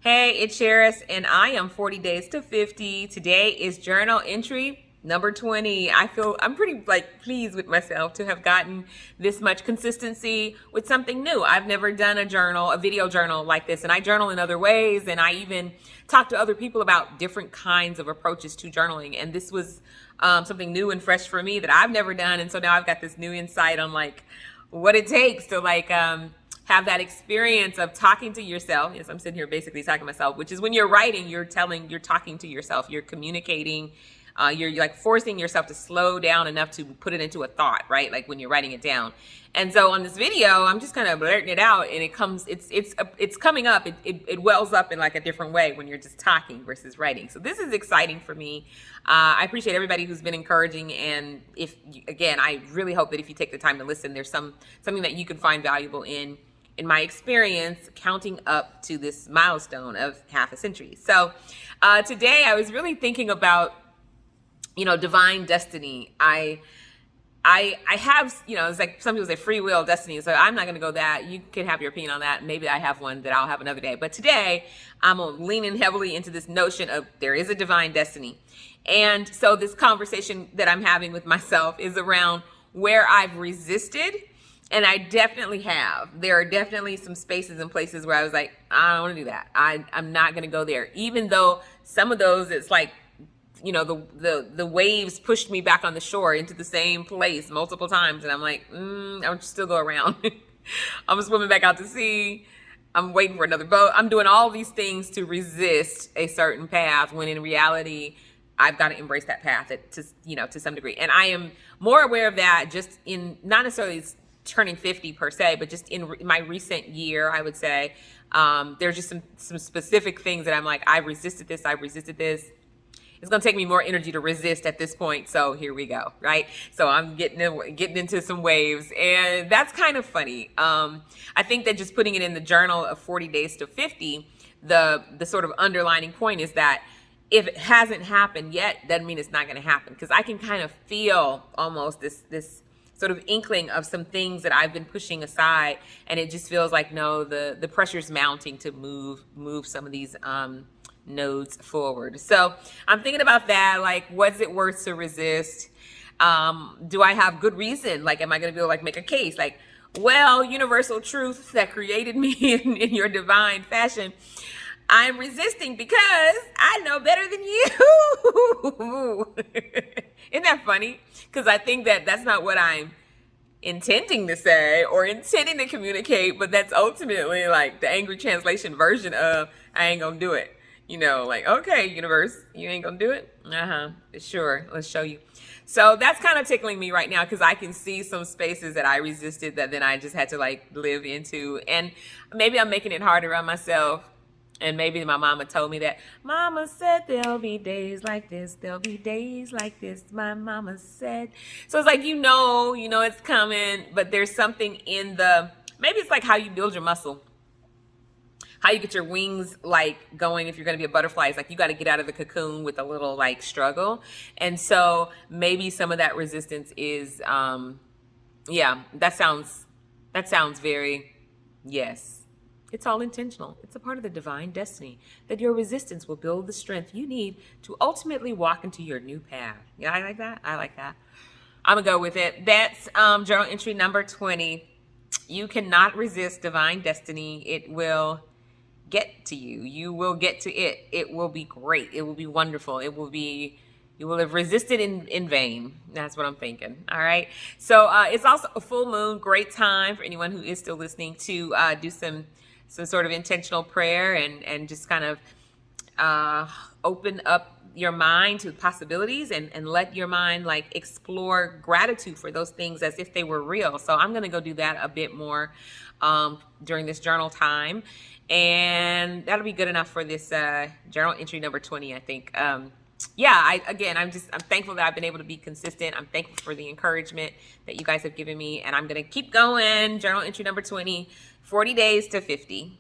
Hey, it's Cheris, and I am 40 days to 50. Today is journal entry number 20. I'm pretty pleased with myself to have gotten this much consistency with something new. I've never done a video journal like this, and I journal in other ways, and I even talk to other people about different kinds of approaches to journaling. And this was something new and fresh for me that I've never done, and so now I've got this new insight on what it takes to have that experience of talking to yourself. Yes, I'm sitting here basically talking to myself, which is when you're writing, you're talking to yourself, you're communicating, you're like forcing yourself to slow down enough to put it into a thought, right? Like when you're writing it down. And so on this video, I'm just kind of blurting it out, and it's coming up. It wells up in like a different way when you're just talking versus writing. So this is exciting for me. I appreciate everybody who's been encouraging, and I really hope that if you take the time to listen, there's something that you can find valuable in my experience counting up to this milestone of half a century. So today I was really thinking about, divine destiny. I have, it's like some people say free will destiny. So I'm not going to go that. You can have your opinion on that. Maybe I have one that I'll have another day. But today I'm leaning heavily into this notion of there is a divine destiny. And so this conversation that I'm having with myself is around where I've resisted. And I definitely have. There are definitely some spaces and places where I was like, I don't want to do that. I'm not going to go there. Even though some of those, it's like, the waves pushed me back on the shore into the same place multiple times. And I'm like, I'll still go around. I'm swimming back out to sea. I'm waiting for another boat. I'm doing all these things to resist a certain path when in reality, I've got to embrace that path to some degree. And I am more aware of that just in not necessarily turning 50 per se, but just in my recent year, I would say, there's just some specific things that I'm like, I've resisted this. It's going to take me more energy to resist at this point. So here we go. Right. So I'm getting into some waves, and that's kind of funny. I think that just putting it in the journal of 40 days to 50, the sort of underlining point is that if it hasn't happened yet, doesn't mean it's not going to happen. Because I can kind of feel almost this sort of inkling of some things that I've been pushing aside, and it just feels like, no, the pressure's mounting to move some of these nodes forward. So I'm thinking about that, like, what's it worth to resist? Do I have good reason? Like, am I going to be able to make a case? Like, well, universal truth that created me in your divine fashion, I'm resisting because I know better than you. Isn't that funny? Because I think that's not what I'm intending to say or intending to communicate, but that's ultimately like the angry translation version of I ain't gonna do it. Okay, universe, you ain't gonna do it? Sure, let's show you. So that's kind of tickling me right now because I can see some spaces that I resisted that then I just had to live into. And maybe I'm making it harder on myself. And maybe my mama told me that. Mama said there'll be days like this. There'll be days like this. My mama said. So it's like, it's coming. But there's something maybe it's like how you build your muscle. How you get your wings going if you're going to be a butterfly. It's like you got to get out of the cocoon with a little struggle. And so maybe some of that resistance is, that sounds very, yes. It's all intentional. It's a part of the divine destiny that your resistance will build the strength you need to ultimately walk into your new path. Yeah, I like that. I'm going to go with it. That's journal entry number 20. You cannot resist divine destiny. It will get to you. You will get to it. It will be great. It will be wonderful. You will have resisted in vain. That's what I'm thinking. All right. So it's also a full moon. Great time for anyone who is still listening to do some sort of intentional prayer and just kind of open up your mind to possibilities and let your mind explore gratitude for those things as if they were real. So I'm going to go do that a bit more during this journal time. And that'll be good enough for this journal entry number 20, I think. I'm thankful that I've been able to be consistent. I'm thankful for the encouragement that you guys have given me, and I'm going to keep going. Journal entry number 20, 40 days to 50.